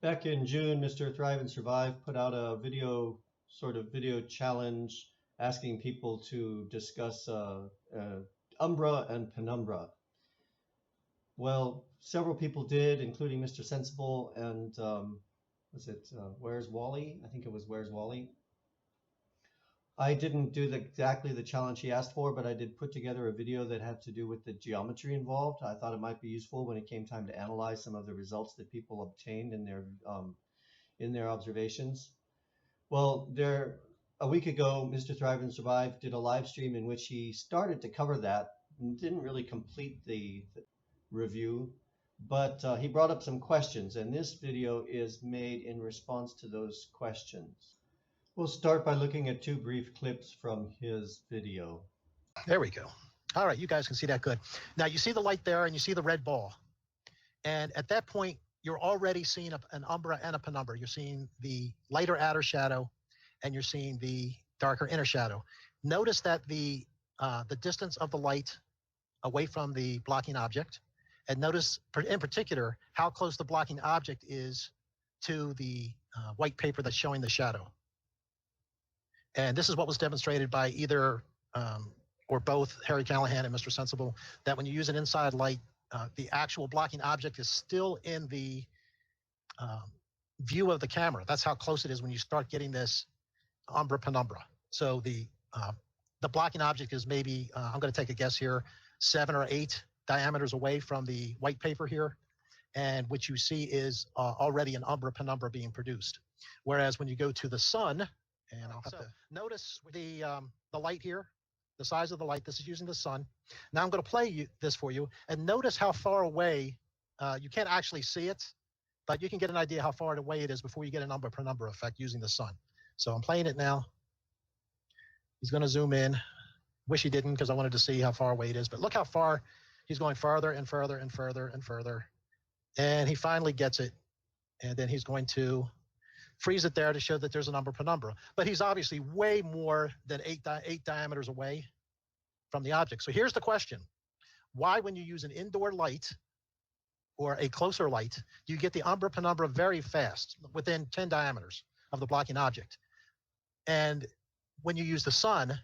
Back in June, Mr. Thrive and Survive put out a video challenge asking people to discuss Umbra and Penumbra. Well, several people did, including Mr. Sensible and Where's Wally? I think it was Where's Wally? I didn't do exactly the challenge he asked for, but I did put together a video that had to do with the geometry involved. I thought it might be useful when it came time to analyze some of the results that people obtained in their observations. Well, a week ago, Mr. Thrive and Survive did a live stream in which he started to cover that and didn't really complete the review, but he brought up some questions, and this video is made in response to those questions. We'll start by looking at two brief clips from his video. There we go. All right, you guys can see that good. Now you see the light there and you see the red ball. And at that point, you're already seeing an umbra and a penumbra. You're seeing the lighter outer shadow and you're seeing the darker inner shadow. Notice that the distance of the light away from the blocking object, and notice in particular how close the blocking object is to the white paper that's showing the shadow. And this is what was demonstrated by either or both Harry Callahan and Mr. Sensible, that when you use an inside light, the actual blocking object is still in the view of the camera. That's how close it is when you start getting this umbra penumbra. So the blocking object is maybe, I'm going to take a guess here, 7 or 8 diameters away from the white paper here. And what you see is already an umbra penumbra being produced. Whereas when you go to the sun, and I'll have to notice the light here, the size of the light. This is using the sun. Now I'm going to play this for you, and notice how far away, you can't actually see it, but you can get an idea how far away it is before you get an umbra penumbra effect using the sun. So I'm playing it now. He's going to zoom in. Wish he didn't, because I wanted to see how far away it is, but look how far he's going, further and further and further and further. And he finally gets it, and then he's going to freeze it there to show that there's an umbra penumbra. But he's obviously way more than 8 diameters away from the object. So here's the question. Why, when you use an indoor light or a closer light, do you get the umbra penumbra very fast, within 10 diameters of the blocking object? And when you use the sun,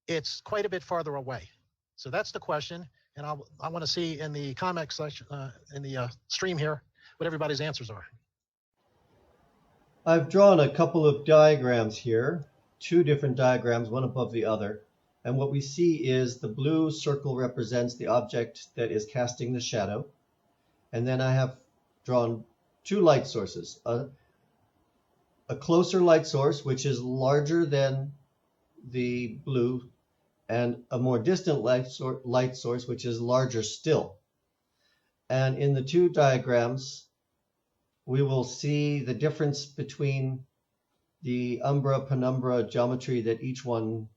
it's quite a bit farther away. So that's the question. And I want to see in the comment section, in the stream here, what everybody's answers are. I've drawn a couple of diagrams here, 2 different diagrams, one above the other. And what we see is the blue circle represents the object that is casting the shadow. And then I have drawn 2 light sources, a closer light source, which is larger than the blue, and a more distant light source, which is larger still. And in the 2 diagrams, we will see the difference between the umbra penumbra geometry that each one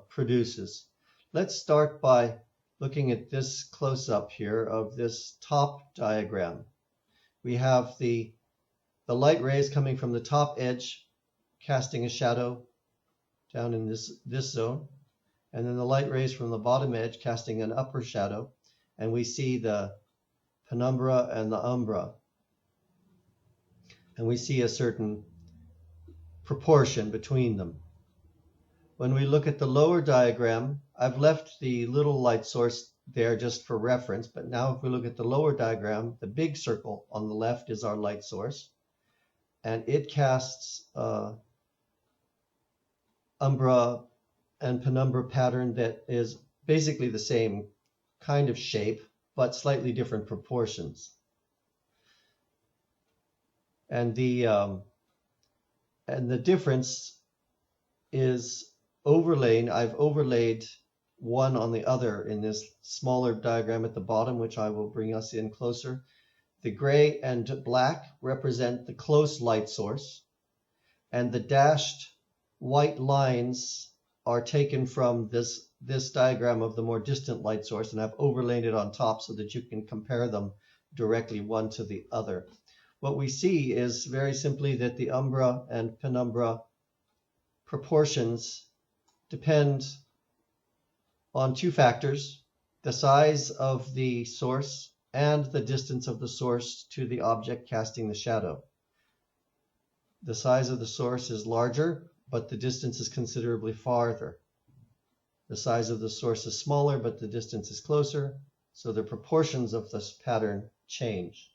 produces. Let's start by looking at this close-up here of this top diagram. We have the light rays coming from the top edge, casting a shadow down in this zone, and then the light rays from the bottom edge casting an upper shadow, and we see the penumbra and the umbra. And we see a certain proportion between them. When we look at the lower diagram, I've left the little light source there just for reference, but now if we look at the lower diagram, the big circle on the left is our light source, and it casts umbra and penumbra pattern that is basically the same kind of shape, but slightly different proportions. And the difference is overlaying. I've overlaid one on the other in this smaller diagram at the bottom, which I will bring us in closer. The gray and black represent the close light source, and the dashed white lines are taken from this diagram of the more distant light source, and I've overlaid it on top so that you can compare them directly one to the other. What we see is very simply that the umbra and penumbra proportions depend on 2 factors, the size of the source and the distance of the source to the object casting the shadow. the size of the source is larger, but the distance is considerably farther. The size of the source is smaller, but the distance is closer, so the proportions of this pattern change.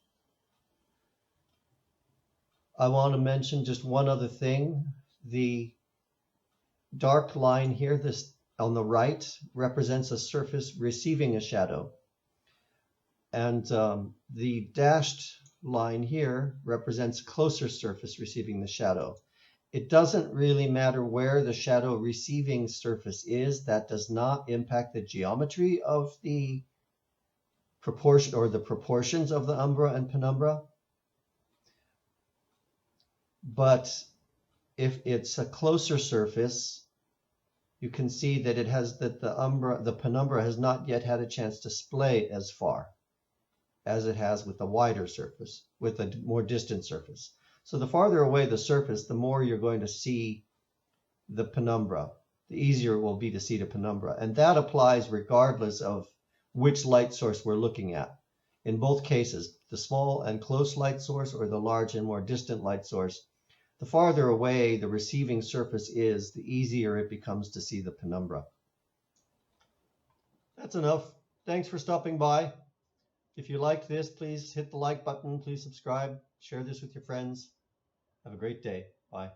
I want to mention just one other thing. The dark line here, this on the right, represents a surface receiving a shadow. And the dashed line here represents a closer surface receiving the shadow. It doesn't really matter where the shadow receiving surface is. That does not impact the geometry of the proportion or the proportions of the umbra and penumbra. But if it's a closer surface, you can see that the penumbra has not yet had a chance to splay as far as it has with the wider surface, with a more distant surface. So the farther away the surface, the more you're going to see the penumbra, the easier it will be to see the penumbra. And that applies regardless of which light source we're looking at. In both cases, the small and close light source or the large and more distant light source, the farther away the receiving surface is, the easier it becomes to see the penumbra. That's enough. Thanks for stopping by. If you liked this, please hit the like button, please subscribe, share this with your friends. Have a great day. Bye.